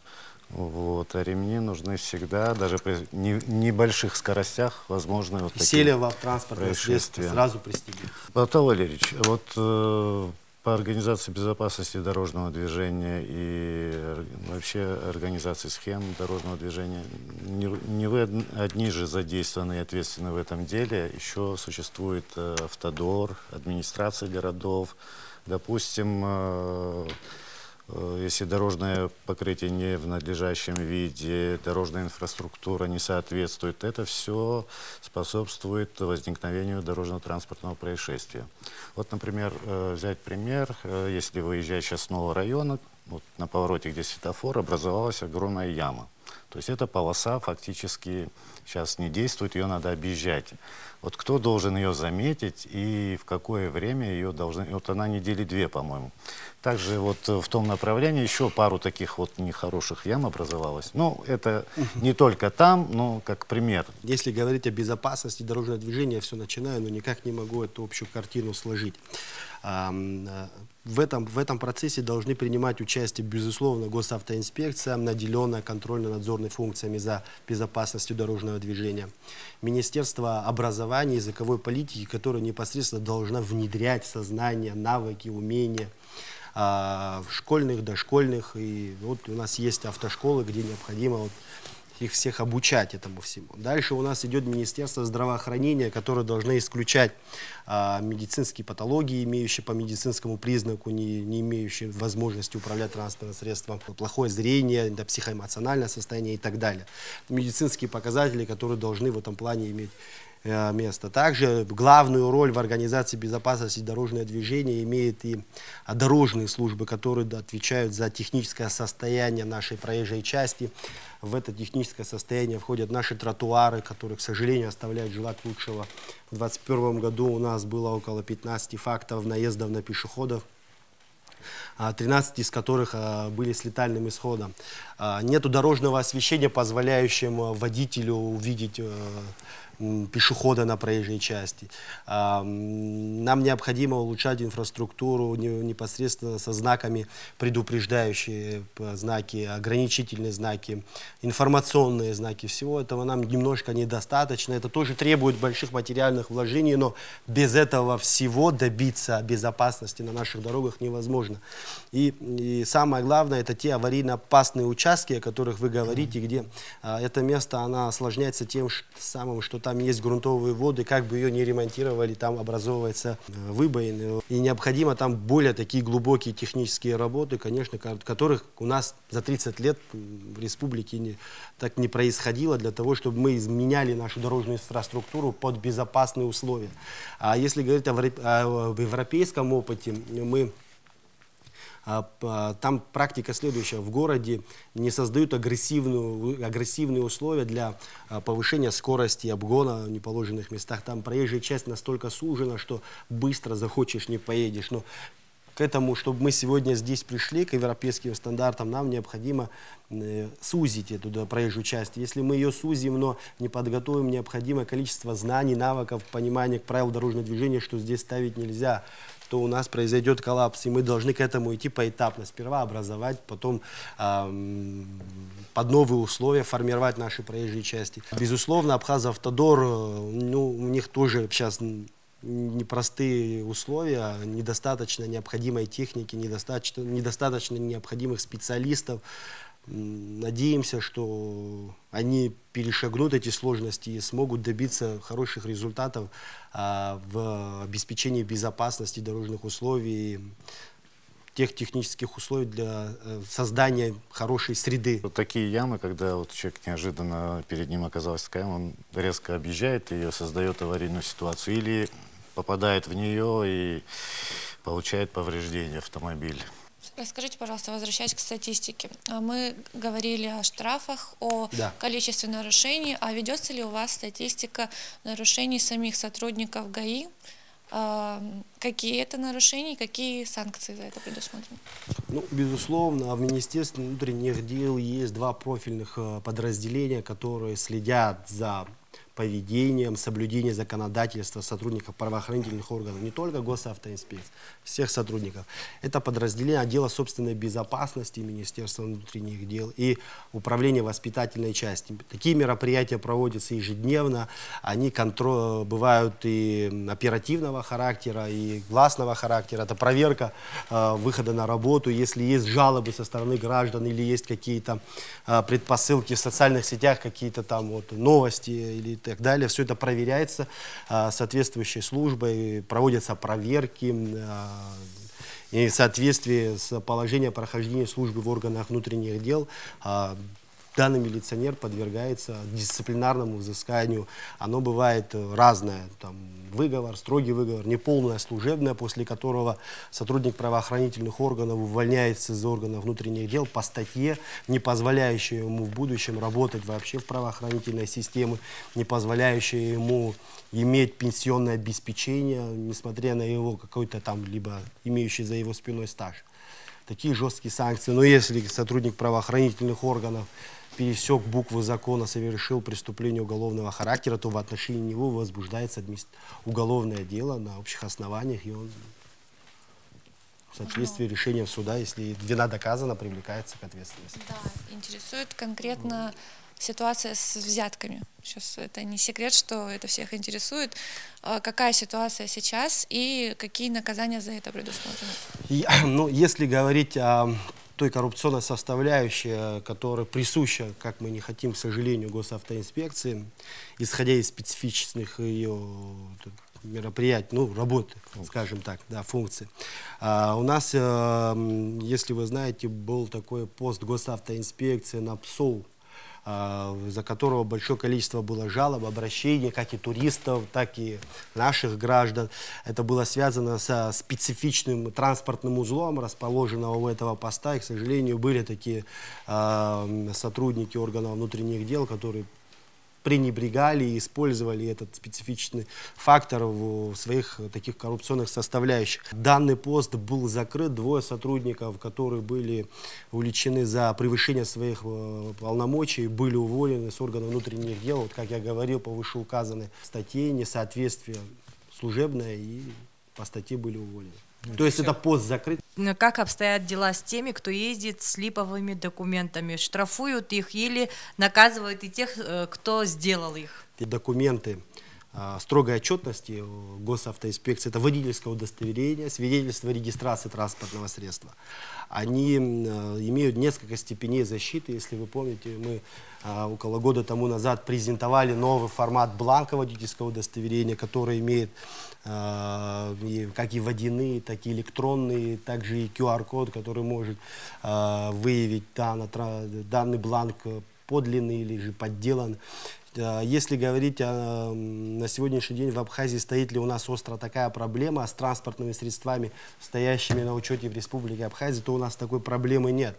Вот, а ремни нужны всегда, даже при небольших скоростях, возможно, вот такие сели в транспортное средство, сразу пристегнуть. Павел Валерьевич, вот по организации безопасности дорожного движения и вообще организации схем дорожного движения, не вы одни же задействованы и ответственны в этом деле, еще существует автодор, администрация городов, допустим, если дорожное покрытие не в надлежащем виде, дорожная инфраструктура не соответствует, это все способствует возникновению дорожно-транспортного происшествия. Вот, например, взять пример, если выезжать сейчас с нового района, вот на повороте, где светофор, образовалась огромная яма. То есть эта полоса фактически сейчас не действует, ее надо объезжать. Вот кто должен ее заметить и в какое время ее должны... Вот она недели 2, по-моему. Также вот в том направлении еще пару таких вот нехороших ям образовалось. Ну, это не только там, но как пример. Если говорить о безопасности дорожного движения, я все начинаю, но никак не могу эту общую картину сложить. В этом процессе должны принимать участие, безусловно, госавтоинспекция, наделенная контрольно-надзорными функциями за безопасностью дорожного движения. Министерство образования и языковой политики, которое непосредственно должно внедрять сознание, навыки, умения школьных, дошкольных. И вот у нас есть автошколы, где необходимо их всех обучать этому всему. Дальше у нас идет Министерство здравоохранения, которое должно исключать медицинские патологии, имеющие по медицинскому признаку, не имеющие возможности управлять транспортным средством, плохое зрение, психоэмоциональное состояние и так далее. Медицинские показатели, которые должны в этом плане иметь место. Также главную роль в организации безопасности дорожного движения имеют и дорожные службы, которые отвечают за техническое состояние нашей проезжей части. В это техническое состояние входят наши тротуары, которые, к сожалению, оставляют желать лучшего. В 2021 году у нас было около 15 фактов наездов на пешеходов, 13 из которых были с летальным исходом. Нету дорожного освещения, позволяющего водителю увидеть пешехода на проезжей части. Нам необходимо улучшать инфраструктуру непосредственно со знаками, предупреждающие знаки, ограничительные знаки, информационные знаки. Всего этого нам немножко недостаточно. Это тоже требует больших материальных вложений, но без этого всего добиться безопасности на наших дорогах невозможно. И самое главное, это те аварийно-опасные участки, о которых вы говорите, где это место, оно осложняется тем самым, что там есть грунтовые воды, как бы ее не ремонтировали, там образовывается выбоины. И необходимо там более такие глубокие технические работы, конечно, которых у нас за 30 лет в республике так не происходило, для того, чтобы мы изменяли нашу дорожную инфраструктуру под безопасные условия. А если говорить о европейском опыте, там практика следующая. В городе не создают агрессивные условия для повышения скорости, обгона в неположенных местах. Там проезжая часть настолько сужена, что быстро захочешь, не поедешь. Но к этому, чтобы мы сегодня здесь пришли, к европейским стандартам, нам необходимо сузить эту проезжую часть. Если мы ее сузим, но не подготовим необходимое количество знаний, навыков, понимания правил дорожного движения, что здесь ставить нельзя, то у нас произойдет коллапс, и мы должны к этому идти поэтапно. Сперва образовать, потом под новые условия формировать наши проезжие части. Безусловно, Абхазавтодор, ну, у них тоже сейчас непростые условия, недостаточно необходимой техники, недостаточно необходимых специалистов. Надеемся, что они перешагнут эти сложности и смогут добиться хороших результатов в обеспечении безопасности дорожных условий, тех технических условий для создания хорошей среды. Вот такие ямы, когда вот человек неожиданно перед ним оказалась такая яма, он резко объезжает ее, создает аварийную ситуацию или попадает в нее и получает повреждения автомобиль. Расскажите, пожалуйста, возвращаясь к статистике. Мы говорили о штрафах, о количестве нарушений. А ведется ли у вас статистика нарушений самих сотрудников ГАИ? Какие это нарушения, какие санкции за это предусмотрены? Ну, безусловно, в Министерстве внутренних дел есть два профильных подразделения, которые следят за поведением, соблюдением законодательства сотрудников правоохранительных органов, не только госавтоинспекции, всех сотрудников. Это подразделение отдела собственной безопасности Министерства внутренних дел и управления воспитательной части. Такие мероприятия проводятся ежедневно, они бывают и оперативного характера, и гласного характера. Это проверка выхода на работу, если есть жалобы со стороны граждан или есть какие-то предпосылки в социальных сетях, какие-то там вот новости или так далее. Все это проверяется соответствующей службой, проводятся проверки и в соответствии с положением прохождения службы в органах внутренних дел данный милиционер подвергается дисциплинарному взысканию. Оно бывает разное. Там, выговор, строгий выговор, неполное служебное, после которого сотрудник правоохранительных органов увольняется из органов внутренних дел по статье, не позволяющей ему в будущем работать вообще в правоохранительной системе, не позволяющей ему иметь пенсионное обеспечение, несмотря на его какой-то там, либо имеющий за его спиной стаж. Такие жесткие санкции. Но если сотрудник правоохранительных органов пересек буквы закона, совершил преступление уголовного характера, то в отношении него возбуждается уголовное дело на общих основаниях, и он в соответствии с решением суда, если вина доказана, привлекается к ответственности. Да, интересует конкретно ситуация с взятками. Сейчас это не секрет, что это всех интересует. Какая ситуация сейчас и какие наказания за это предусмотрены? Ну, если говорить о той коррупционной составляющей, которая присуща, как мы не хотим, к сожалению, госавтоинспекции, исходя из специфичных ее мероприятий, ну, работы, скажем так, да, функций. У нас, если вы знаете, был такой пост госавтоинспекции на ПСОУ, за которого большое количество было жалоб, обращений, как и туристов, так и наших граждан. Это было связано со специфичным транспортным узлом, расположенного у этого поста. И, к сожалению, были такие сотрудники органов внутренних дел, которые пренебрегали и использовали этот специфичный фактор в своих таких коррупционных составляющих. Данный пост был закрыт, двое сотрудников, которые были увлечены за превышение своих полномочий, были уволены с органов внутренних дел. Вот, как я говорил, по вышеуказанной статье, несоответствие служебное, и по статье были уволены. То есть это пост закрыт. Как обстоят дела с теми, кто ездит с липовыми документами? Штрафуют их или наказывают и тех, кто сделал их? И документы строгой отчетности госавтоинспекции, это водительское удостоверение, свидетельство о регистрации транспортного средства. Они имеют несколько степеней защиты. Если вы помните, мы около года тому назад презентовали новый формат бланка водительского удостоверения, который имеет как и водяные, так и электронные, также и QR-код, который может выявить данный бланк подлинный или же подделан. Если говорить на сегодняшний день в Абхазии, стоит ли у нас остро такая проблема с транспортными средствами, стоящими на учете в Республике Абхазия, то у нас такой проблемы нет.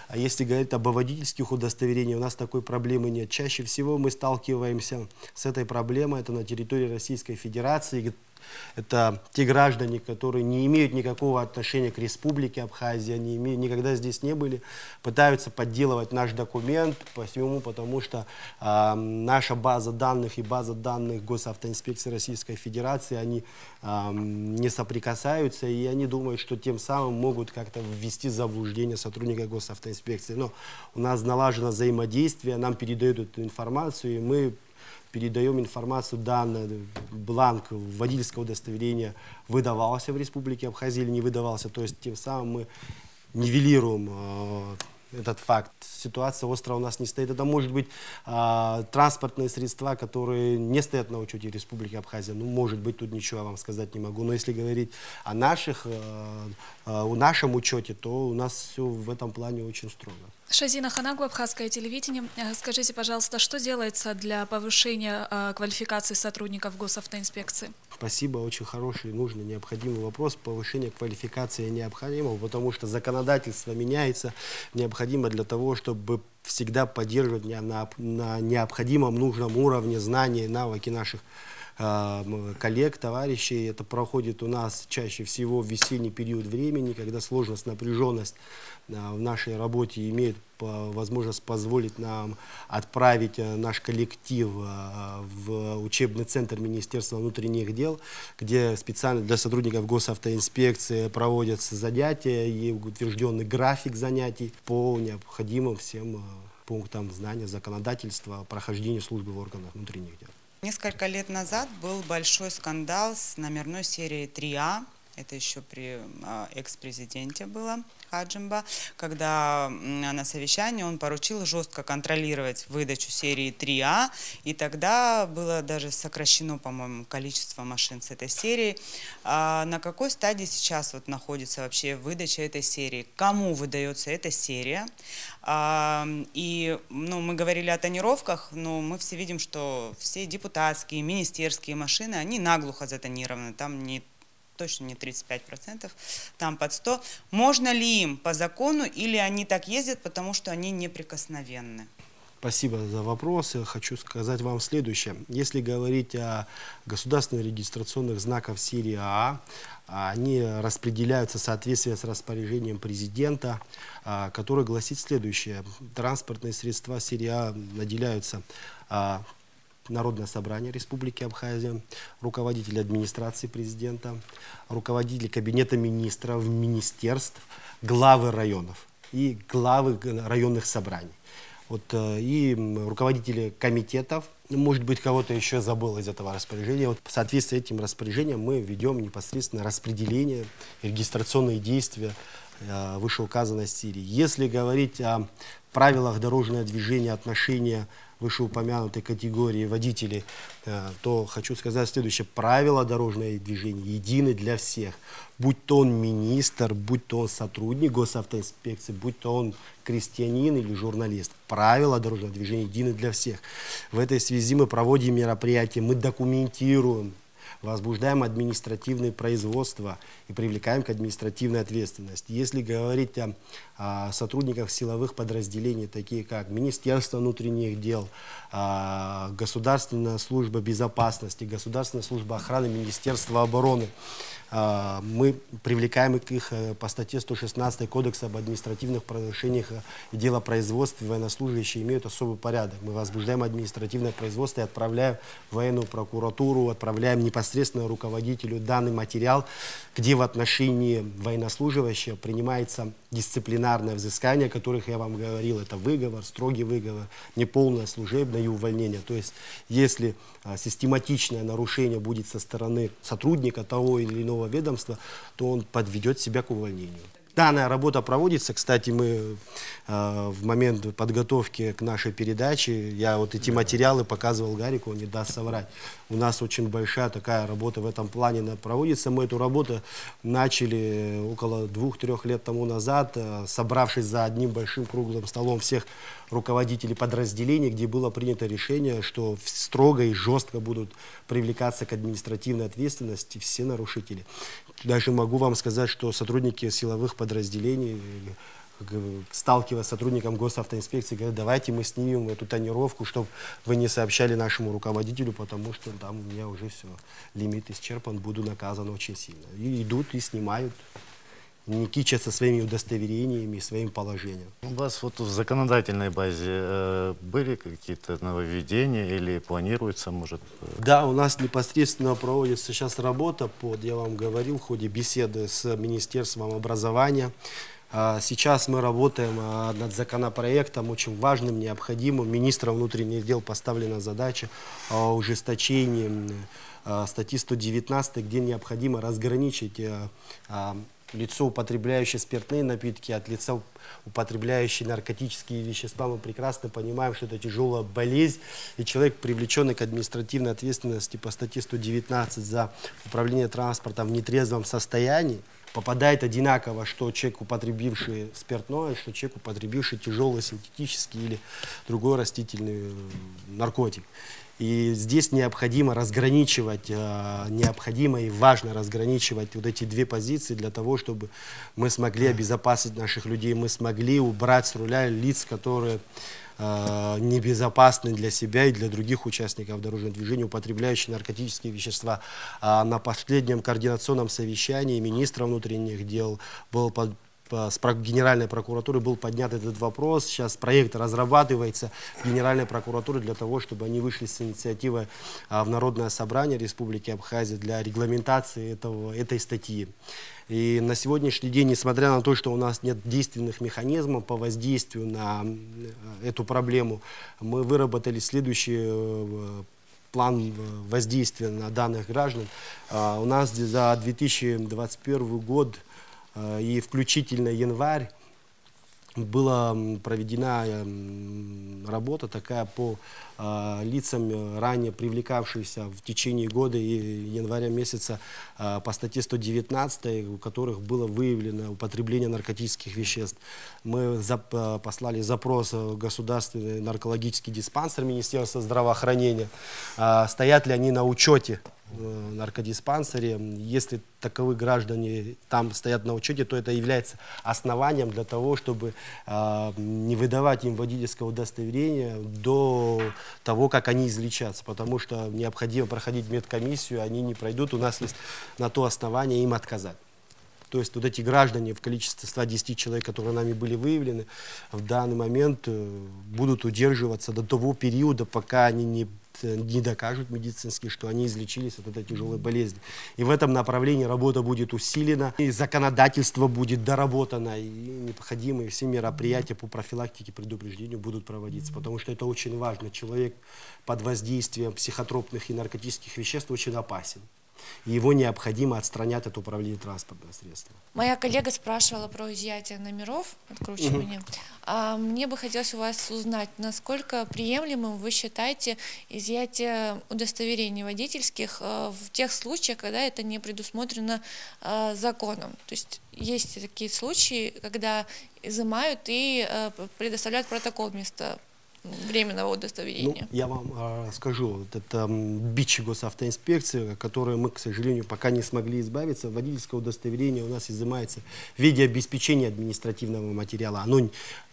А если говорить об водительских удостоверениях, у нас такой проблемы нет. Чаще всего мы сталкиваемся с этой проблемой, это на территории Российской Федерации. Это те граждане, которые не имеют никакого отношения к Республике Абхазия, никогда здесь не были, пытаются подделывать наш документ, потому что наша база данных и база данных Госавтоинспекции Российской Федерации, они не соприкасаются, и они думают, что тем самым могут как-то ввести в заблуждение сотрудника Госавтоинспекции. Но у нас налажено взаимодействие, нам передают эту информацию, и мы передаем информацию, данный бланк водительского удостоверения выдавался в Республике Абхазия или не выдавался. То есть тем самым мы нивелируем этот факт. Ситуация острова у нас не стоит. Это может быть транспортные средства, которые не стоят на учете Республики Абхазия. Ну, может быть, тут ничего я вам сказать не могу. Но если говорить о нашем учете, то у нас все в этом плане очень строго. Шазина Ханагу, Абхазское телевидение. Скажите, пожалуйста, что делается для повышения квалификации сотрудников Госавтоинспекции? Спасибо, очень хороший, нужный, необходимый вопрос. Повышение квалификации необходимо, потому что законодательство меняется, необходимо для того, чтобы всегда поддерживать на необходимом, нужном уровне знания и навыки наших коллег, товарищей. Это проходит у нас чаще всего в весенний период времени, когда сложность, напряженность в нашей работе имеет возможность позволить нам отправить наш коллектив в учебный центр Министерства внутренних дел, где специально для сотрудников Госавтоинспекции проводятся занятия и утвержденный график занятий по необходимым всем пунктам знания законодательства, прохождения службы в органах внутренних дел. Несколько лет назад был большой скандал с номерной серией 3А. Это еще при экс-президенте было, Хаджимба, когда на совещании он поручил жестко контролировать выдачу серии 3А, и тогда было даже сокращено, по-моему, количество машин с этой серии. На какой стадии сейчас вот находится вообще выдача этой серии? Кому выдается эта серия? И мы говорили о тонировках, но мы все видим, что все депутатские, министерские машины, они наглухо затонированы, там точно не 35%, там под 100%. Можно ли им по закону, или они так ездят, потому что они неприкосновенны? Спасибо за вопрос. Я хочу сказать вам следующее. Если говорить о государственных регистрационных знаках серии АА, они распределяются в соответствии с распоряжением президента, который гласит следующее. Транспортные средства серии А наделяются Народное собрание Республики Абхазия, руководители администрации президента, руководители кабинета министров, министерств, главы районов и главы районных собраний. И руководители комитетов, может быть, кого-то еще забыл из этого распоряжения. В соответствии с этим распоряжением мы ведем непосредственно распределение, регистрационные действия вышеуказанной серии. Если говорить о правилах дорожного движения, отношения вышеупомянутой категории водителей, то хочу сказать следующее. Правила дорожного движения едины для всех. Будь то он министр, будь то он сотрудник Госавтоинспекции, будь то он крестьянин или журналист. Правила дорожного движения едины для всех. В этой связи мы проводим мероприятия, мы документируем возбуждаем административные производства и привлекаем к административной ответственности. Если говорить о сотрудниках силовых подразделений, такие как Министерство внутренних дел, Государственная служба безопасности, Государственная служба охраны, Министерство обороны, мы привлекаем их по статье 116 Кодекса об административных правонарушениях и делопроизводстве. Военнослужащие имеют особый порядок. Мы возбуждаем административное производство и отправляем в военную прокуратуру, отправляем непосредственно руководителю данный материал, где в отношении военнослужащего принимается дисциплинарное взыскание, о которых я вам говорил. Это выговор, строгий выговор, неполное служебное и увольнение. То есть, если систематичное нарушение будет со стороны сотрудника того или иного ведомства, то он подведет себя к увольнению. Данная работа проводится. Кстати, мы в момент подготовки к нашей передаче, я вот эти материалы показывал Гарику, он не даст соврать. У нас очень большая такая работа в этом плане проводится. Мы эту работу начали около 2-3 лет тому назад, собравшись за одним большим круглым столом всех руководителей подразделений, где было принято решение, что строго и жестко будут привлекаться к административной ответственности все нарушители. Даже могу вам сказать, что сотрудники силовых подразделений, сталкиваясь с сотрудником госавтоинспекции, говорят: давайте мы снимем эту тонировку, чтобы вы не сообщали нашему руководителю, потому что там у меня уже все, лимит исчерпан, буду наказан очень сильно. И идут и снимают, не кичатся своими удостоверениями, своим положением. У вас вот в законодательной базе были какие-то нововведения или планируется, может? Да, у нас непосредственно проводится сейчас работа, я вам говорил, в ходе беседы с Министерством образования. Сейчас мы работаем над законопроектом, очень важным, необходимым. Министром внутренних дел поставлена задача о ужесточении статьи 119, где необходимо разграничить лицо, употребляющее спиртные напитки, от лица, употребляющее наркотические вещества. Мы прекрасно понимаем, что это тяжелая болезнь, и человек, привлеченный к административной ответственности по статье 119 за управление транспортом в нетрезвом состоянии, попадает одинаково, что человек, употребивший спиртное, что человек, употребивший тяжелый синтетический или другой растительный наркотик. И здесь необходимо разграничивать, необходимо и важно разграничивать вот эти две позиции для того, чтобы мы смогли обезопасить наших людей, мы смогли убрать с руля лиц, которые небезопасны для себя и для других участников дорожного движения, употребляющие наркотические вещества. На последнем координационном совещании министра внутренних дел с Генеральной прокуратуры был поднят этот вопрос. Сейчас проект разрабатывается в Генеральной прокуратуре для того, чтобы они вышли с инициативой в Народное собрание Республики Абхазия для регламентации этой статьи. И на сегодняшний день, несмотря на то, что у нас нет действенных механизмов по воздействию на эту проблему, мы выработали следующий план воздействия на данных граждан. У нас за 2021 год и включительно январь была проведена работа такая по лицам, ранее привлекавшихся в течение года и января месяца по статье 119, у которых было выявлено употребление наркотических веществ. Мы послали запрос в Государственный наркологический диспансер Министерства здравоохранения, стоят ли они на учете в наркодиспансере. Если таковые граждане там стоят на учете, то это является основанием для того, чтобы не выдавать им водительского удостоверения до того, как они излечатся, потому что необходимо проходить медкомиссию, они не пройдут, у нас есть на то основание им отказать. То есть вот эти граждане в количестве 110 человек, которые нами были выявлены, в данный момент будут удерживаться до того периода, пока они не докажут медицински, что они излечились от этой тяжелой болезни. И в этом направлении работа будет усилена, и законодательство будет доработано, и необходимые все мероприятия по профилактике, предупреждению будут проводиться, потому что это очень важно. Человек под воздействием психотропных и наркотических веществ очень опасен. И его необходимо отстранять от управления транспортным средством. Моя коллега спрашивала про изъятие номеров, откручивание. Мне бы хотелось у вас узнать, насколько приемлемым вы считаете изъятие удостоверений водительских в тех случаях, когда это не предусмотрено законом. То есть такие случаи, когда изымают и предоставляют протокол вместо временного удостоверения? Я вам скажу, вот это бич госавтоинспекции, который мы, к сожалению, пока не смогли избавиться. Водительское удостоверение у нас изымается в виде обеспечения административного материала.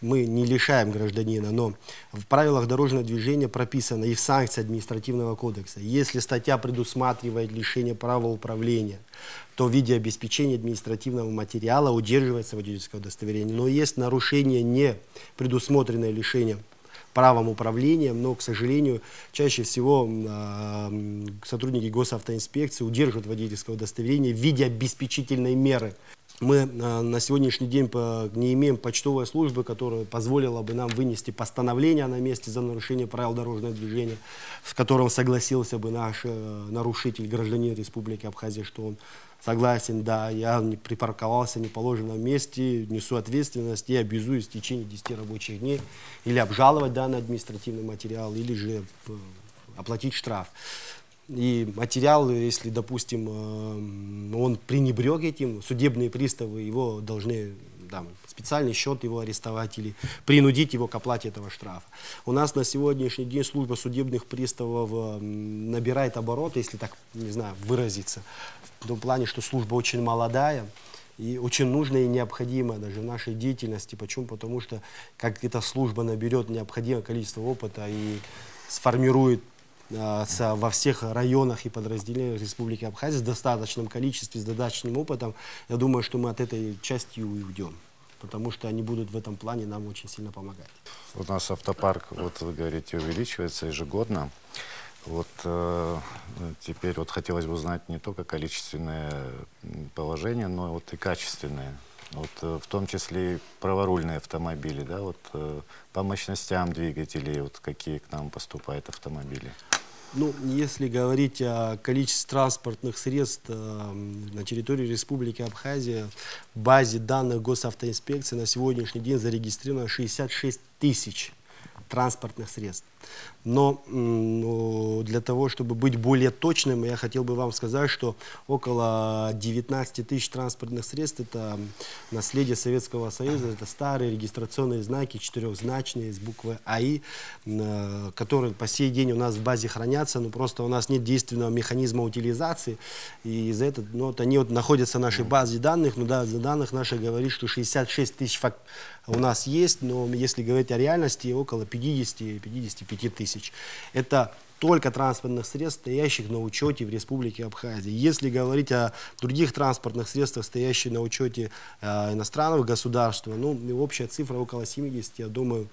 Мы не лишаем гражданина, но в правилах дорожного движения прописано и в санкции административного кодекса. Если статья предусматривает лишение права управления, то в виде обеспечения административного материала удерживается водительское удостоверение. Но есть нарушение, не предусмотренное лишением правом управления, но, к сожалению, чаще всего сотрудники госавтоинспекции удерживают водительское удостоверение в виде обеспечительной меры. Мы на сегодняшний день не имеем почтовой службы, которая позволила бы нам вынести постановление на месте за нарушение правил дорожного движения, с которым согласился бы наш нарушитель, гражданин Республики Абхазия, что он согласен, да, я не припарковался в неположенном месте, несу ответственность и обязуюсь в течение 10 рабочих дней или обжаловать данный административный материал, или же оплатить штраф. И материал, если, допустим, он пренебрег этим, судебные приставы его должны, специальный счет его арестовать или принудить его к оплате этого штрафа. У нас на сегодняшний день служба судебных приставов набирает обороты, если так, не знаю, выразиться, в том плане, что служба очень молодая и очень нужная и необходимая даже в нашей деятельности. Почему? Потому что как эта служба наберет необходимое количество опыта и сформирует во всех районах и подразделениях Республики Абхазия в достаточном количестве, с достаточным опытом, я думаю, что мы от этой части уйдем, потому что они будут в этом плане нам очень сильно помогать. У нас автопарк, вот вы говорите, увеличивается ежегодно. Вот теперь вот хотелось бы узнать не только количественное положение, но вот и качественное. Вот, в том числе и праворульные автомобили, да, вот, по мощностям двигателей, вот, какие к нам поступают автомобили. Если говорить о количестве транспортных средств на территории Республики Абхазия, в базе данных госавтоинспекции на сегодняшний день зарегистрировано 66 тысяч транспортных средств. Но для того, чтобы быть более точным, я хотел бы вам сказать, что около 19 тысяч транспортных средств — это наследие Советского Союза, это старые регистрационные знаки, четырехзначные, с буквы АИ, которые по сей день у нас в базе хранятся, но просто у нас нет действенного механизма утилизации, и из-за этого они находятся в нашей базе данных, за данных наших говорит, что 66 тысяч у нас есть, но если говорить о реальности, около 50-55 тысяч. Это только транспортных средств, стоящих на учете в Республике Абхазия. Если говорить о других транспортных средствах, стоящих на учете иностранного государства, общая цифра около 70, я думаю,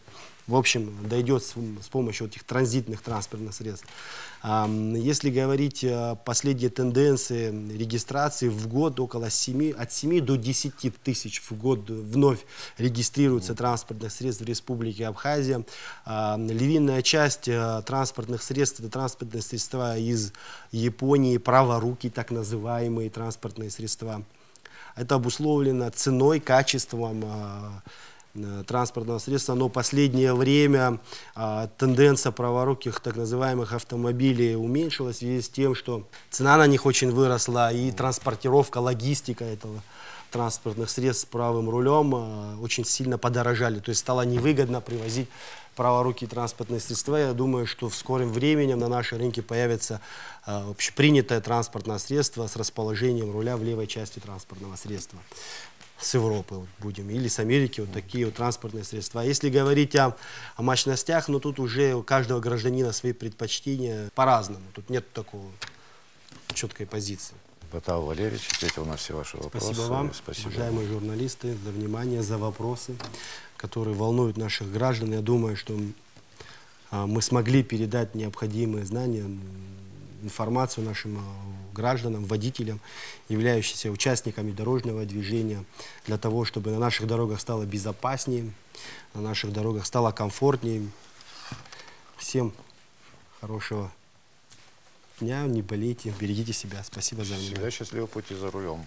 в общем, дойдет с помощью этих транзитных транспортных средств. Если говорить о последней тенденции регистрации, в год от 7 до 10 тысяч в год вновь регистрируется транспортных средств в Республике Абхазия. Львиная часть транспортных средств — это транспортные средства из Японии, праворуки, так называемые транспортные средства. Это обусловлено ценой, качеством транспортного средства, но в последнее время тенденция праворуких так называемых автомобилей уменьшилась в связи с тем, что цена на них очень выросла, и транспортировка, логистика этого транспортных средств с правым рулем очень сильно подорожали. То есть стало невыгодно привозить праворукие транспортные средства. Я думаю, что в скором времени на нашем рынке появится общепринятое транспортное средство с расположением руля в левой части транспортного средства. С Европы будем, или с Америки, такие транспортные средства. Если говорить о мощностях, тут уже у каждого гражданина свои предпочтения по-разному. Тут нет такого четкой позиции. Батал Валерьевич ответил на все ваши вопросы. Спасибо вам, уважаемые журналисты, за внимание, за вопросы, которые волнуют наших граждан. Я думаю, что мы смогли передать необходимые знания, информацию нашим гражданам, водителям, являющимся участниками дорожного движения, для того, чтобы на наших дорогах стало безопаснее, на наших дорогах стало комфортнее. Всем хорошего дня, не болейте, берегите себя. Спасибо за внимание. Всегда счастливого пути за рулем.